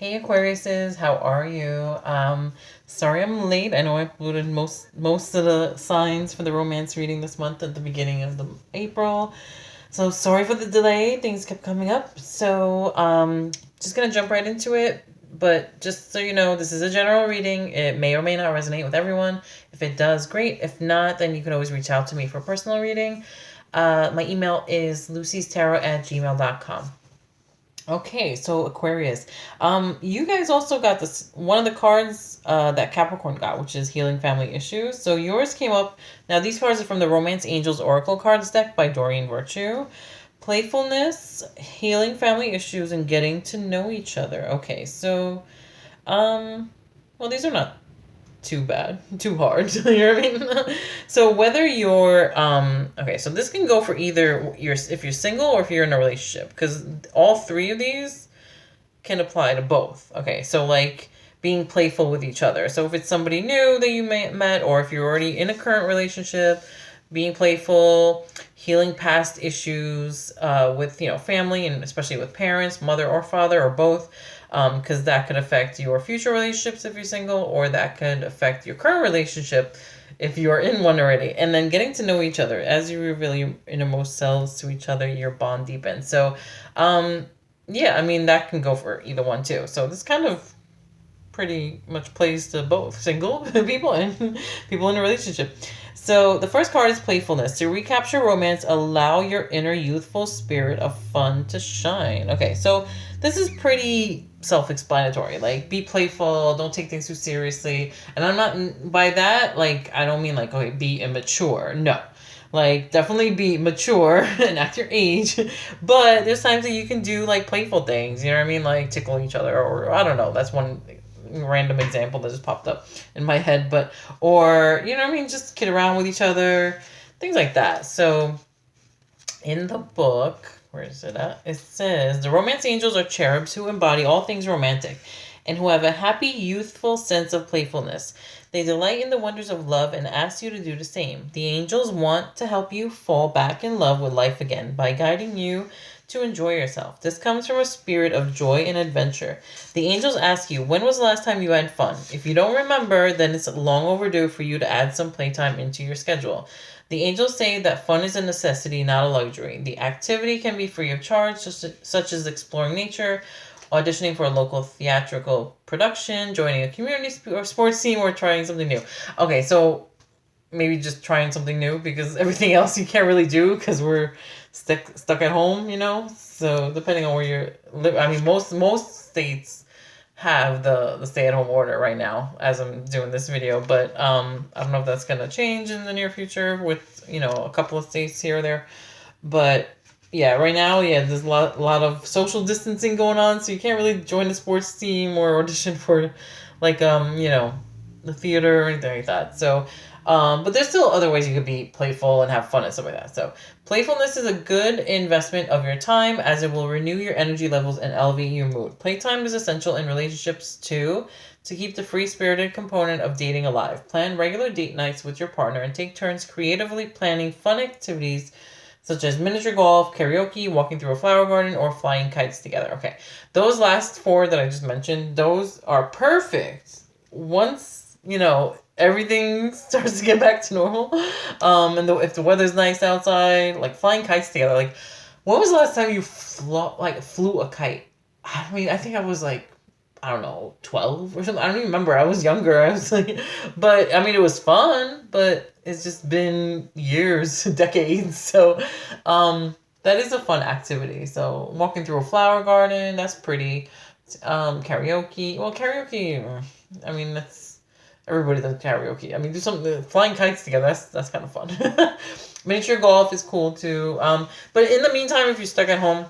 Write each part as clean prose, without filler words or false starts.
Hey Aquariuses, how are you? Sorry I'm late. I know I uploaded most of the signs for the romance reading this month at the beginning of the April. So sorry for the delay. Things kept coming up. Just gonna jump right into it. But just so you know, this is a general reading. It may or may not resonate with everyone. If it does, great. If not, then you can always reach out to me for a personal reading. My email is lucystarot@gmail.com. Okay, so Aquarius. You guys also got this one of the cards that Capricorn got, which is Healing Family Issues. So yours came up. Now these cards are from the Romance Angels Oracle Cards deck by Doreen Virtue. Playfulness, healing family issues, and getting to know each other. Okay, so um well these are not too bad, too hard. You know what I mean? So whether you're okay, so this can go for either you're if you're single or if you're in a relationship, because all three of these can apply to both. Okay, so like being playful with each other. So if it's somebody new that you may met, or if you're already in a current relationship, being playful, healing past issues with family, and especially with parents, mother or father or both, because that could affect your future relationships if you're single, or that could affect your current relationship if you are in one already. And then getting to know each other as you reveal your innermost selves to each other, your bond deepens. So, yeah, I mean that can go for either one too. So this kind of pretty much plays to both single people and people in a relationship. So the first card is playfulness. To recapture romance, allow your inner youthful spirit of fun to shine. Okay, so this is pretty self-explanatory. Like, be playful, don't take things too seriously. And I'm not, by that, like, I don't mean like, okay, be immature. No. Like, definitely be mature and act your age. But there's times that you can do like playful things, you know what I mean? Like tickle each other, or I don't know. That's one random example that just popped up in my head. But, or, you know what I mean? Just kid around with each other, things like that. So, in the book, where is it at? It says the romance angels are cherubs who embody all things romantic and who have a happy, youthful sense of playfulness. They delight in the wonders of love and ask you to do the same. The angels want to help you fall back in love with life again by guiding you to enjoy yourself. This comes from a spirit of joy and adventure. The angels ask you, when was the last time you had fun? If you don't remember, then it's long overdue for you to add some playtime into your schedule. The angels say that fun is a necessity, not a luxury. The activity can be free of charge, such as exploring nature, auditioning for a local theatrical production, joining a community or sports team, or trying something new. Okay, so maybe just trying something new, because everything else you can't really do because we're stuck at home, you know. So depending on where you're live, I mean most states have the stay at home order right now as I'm doing this video, but I don't know if that's gonna change in the near future with a couple of states here or there, but yeah, right now, yeah, there's a lot of social distancing going on, so you can't really join a sports team or audition for like the theater or anything like that. So but there's still other ways you could be playful and have fun and stuff like that. So playfulness is a good investment of your time, as it will renew your energy levels and elevate your mood. Playtime is essential in relationships too, to keep the free-spirited component of dating alive. Plan regular date nights with your partner and take turns creatively planning fun activities such as miniature golf, karaoke, walking through a flower garden, or flying kites together. Okay, those last four that I just mentioned, those are perfect once everything starts to get back to normal. If the weather's nice outside, like flying kites together. Like, when was the last time you flew a kite? I mean, I think I was like, I don't know, 12 or something. I don't even remember. I was younger. I was like, but I mean, it was fun, but it's just been years, decades. So, that is a fun activity. So, walking through a flower garden, that's pretty. Karaoke. Well, karaoke, I mean, that's everybody does karaoke. I mean, do something, flying kites together. That's kind of fun. Miniature golf is cool too. But in the meantime, if you're stuck at home,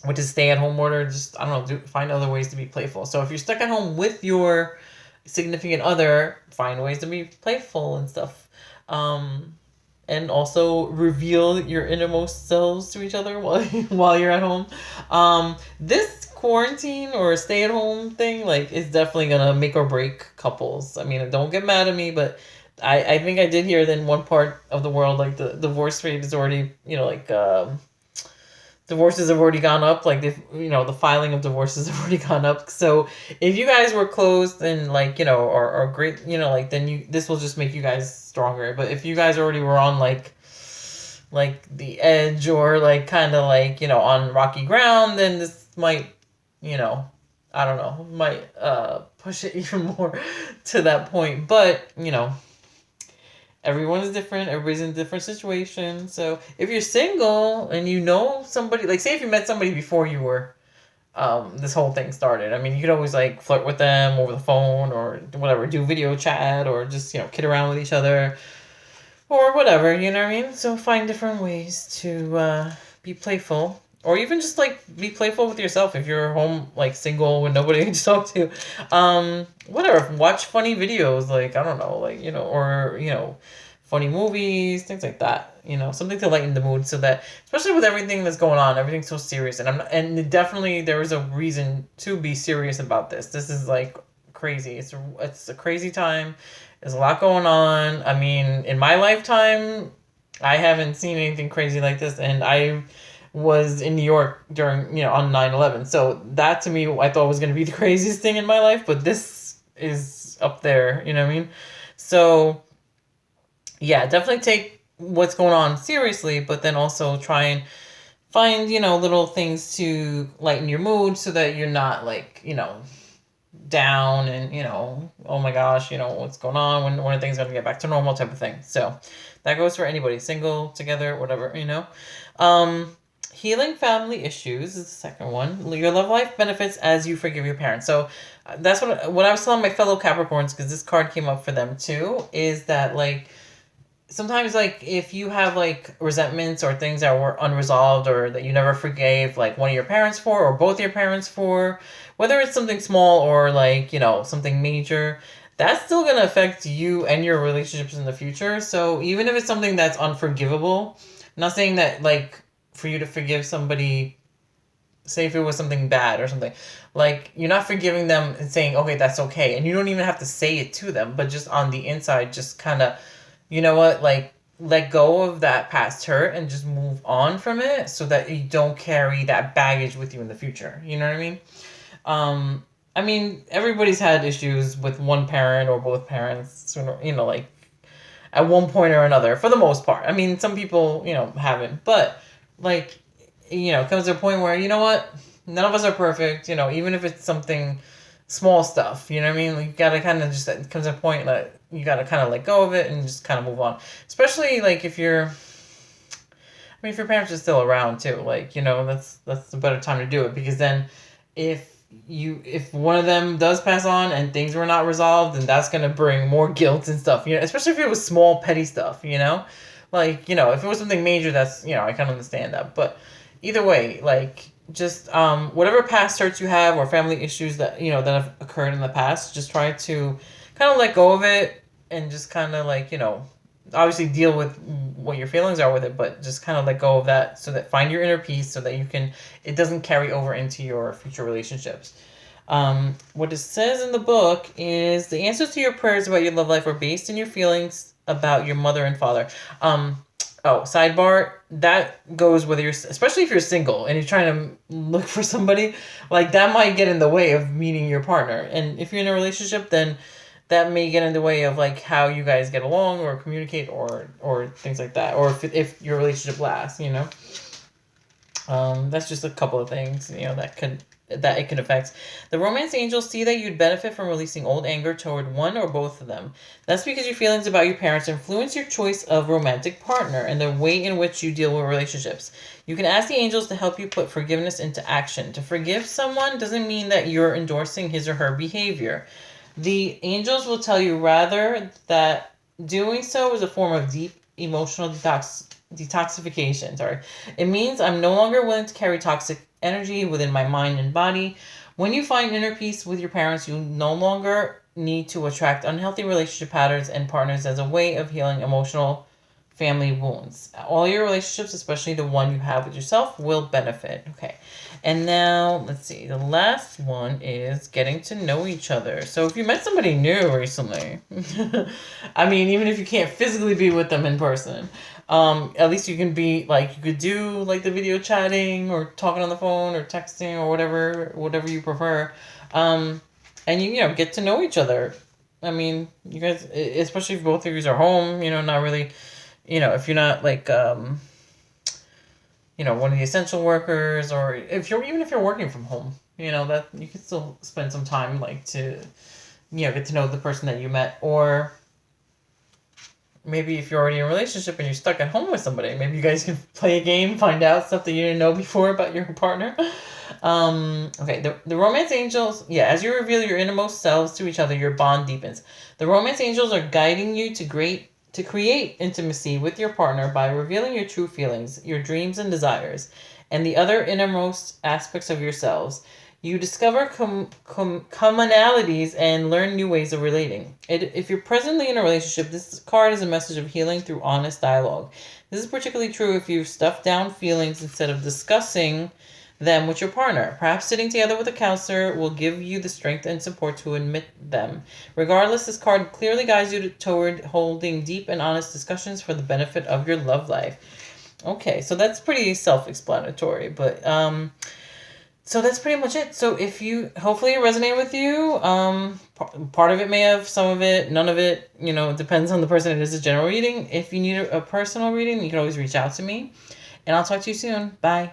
which is stay at home order, just I don't know, find other ways to be playful. So if you're stuck at home with your significant other, find ways to be playful and stuff. And also reveal your innermost selves to each other while you're at home. This quarantine or stay at home thing, like, is definitely gonna make or break couples. I mean, don't get mad at me, but I think I did hear that in one part of the world, like, the divorce rate is already, like, divorces have already gone up. Like, the filing of divorces have already gone up. So if you guys were close and like, or great, like, then this will just make you guys stronger. But if you guys already were on like the edge, or like kind of like, on rocky ground, then this might, I don't know, might push it even more to that point. But, everyone is different. Everybody's in a different situation. So if you're single and you know somebody, like, say if you met somebody before you were, this whole thing started. I mean, you could always like flirt with them over the phone or whatever, do video chat, or just, kid around with each other or whatever, you know what I mean? So find different ways to be playful. Or even just like be playful with yourself if you're home like single with nobody to talk to. Whatever. Watch funny videos, like, I don't know, like, or funny movies, things like that. Something to lighten the mood, so that, especially with everything that's going on, everything's so serious, and definitely there is a reason to be serious about this. This is like crazy. It's a crazy time. There's a lot going on. I mean, in my lifetime, I haven't seen anything crazy like this, and I was in New York during, on 9/11. So that to me, I thought was going to be the craziest thing in my life, but this is up there, you know what I mean? So yeah, definitely take what's going on seriously, but then also try and find, little things to lighten your mood, so that you're not like, down and, oh my gosh, what's going on, when are things going to get back to normal, type of thing. So that goes for anybody, single, together, whatever, Healing family issues is the second one. Your love life benefits as you forgive your parents. So that's what I was telling my fellow Capricorns, because this card came up for them too, is that like sometimes, like, if you have like resentments or things that were unresolved, or that you never forgave like one of your parents for, or both your parents for, whether it's something small or like, something major, that's still going to affect you and your relationships in the future. So even if it's something that's unforgivable, I'm not saying that like for you to forgive somebody, say if it was something bad or something, like, you're not forgiving them and saying, okay, that's okay. And you don't even have to say it to them, but just on the inside, just kind of, like, let go of that past hurt and just move on from it, so that you don't carry that baggage with you in the future. You know what I mean? I mean, everybody's had issues with one parent or both parents, like, at one point or another, for the most part. I mean, some people, haven't, but like, it comes to a point where, what, none of us are perfect, even if it's something small stuff, you know what I mean? Like, you gotta kind of just, it comes to a point that you gotta kind of let go of it and just kind of move on. Especially like if your parents are still around too, like, that's a better time to do it, because then if one of them does pass on and things were not resolved, then that's gonna bring more guilt and stuff, especially if it was small petty stuff, like, if it was something major, that's, I can understand that. But either way, like, just whatever past hurts you have, or family issues that, that have occurred in the past, just try to kind of let go of it, and just kind of like, obviously deal with what your feelings are with it, but just kind of let go of that, so that find your inner peace, so that it doesn't carry over into your future relationships. What it says in the book is the answers to your prayers about your love life are based in your feelings about your mother and father. Sidebar, that goes whether you're, especially if you're single and you're trying to look for somebody, like, that might get in the way of meeting your partner. And if you're in a relationship, then that may get in the way of like how you guys get along or communicate, or things like that, or if your relationship lasts, that's just a couple of things, that it can affect. The romance angels see that you'd benefit from releasing old anger toward one or both of them. That's because your feelings about your parents influence your choice of romantic partner and the way in which you deal with relationships. You can ask the angels to help you put forgiveness into action. To forgive someone doesn't mean that you're endorsing his or her behavior. The angels will tell you rather that doing so is a form of deep emotional detoxification. Sorry. It means I'm no longer willing to carry toxic energy within my mind and body. When you find inner peace with your parents, you no longer need to attract unhealthy relationship patterns and partners as a way of healing emotional family wounds. All your relationships, especially the one you have with yourself, will benefit. Okay. And now, let's see. The last one is getting to know each other. So if you met somebody new recently, I mean, even if you can't physically be with them in person, At least you can be like, you could do like the video chatting or talking on the phone or texting or whatever you prefer. And you know, get to know each other. I mean, you guys, especially if both of you are home, you know, not really, you know, if you're not like, you know, one of the essential workers, or if you're, even if you're working from home, you know, that you can still spend some time like to, you know, get to know the person that you met. Or maybe if you're already in a relationship and you're stuck at home with somebody, maybe you guys can play a game, find out stuff that you didn't know before about your partner. Okay, the romance angels, yeah, as you reveal your innermost selves to each other, your bond deepens. The romance angels are guiding you to create intimacy with your partner by revealing your true feelings, your dreams and desires, and the other innermost aspects of yourselves. You discover commonalities and learn new ways of relating. If you're presently in a relationship, this card is a message of healing through honest dialogue. This is particularly true if you've stuffed down feelings instead of discussing them with your partner. Perhaps sitting together with a counselor will give you the strength and support to admit them. Regardless, this card clearly guides you toward holding deep and honest discussions for the benefit of your love life. Okay, so that's pretty self-explanatory, but so that's pretty much it. So if you, hopefully it resonated with you. Part of it may have, some of it, none of it, you know, it depends on the person. It is a general reading. If you need a personal reading, you can always reach out to me. And I'll talk to you soon. Bye.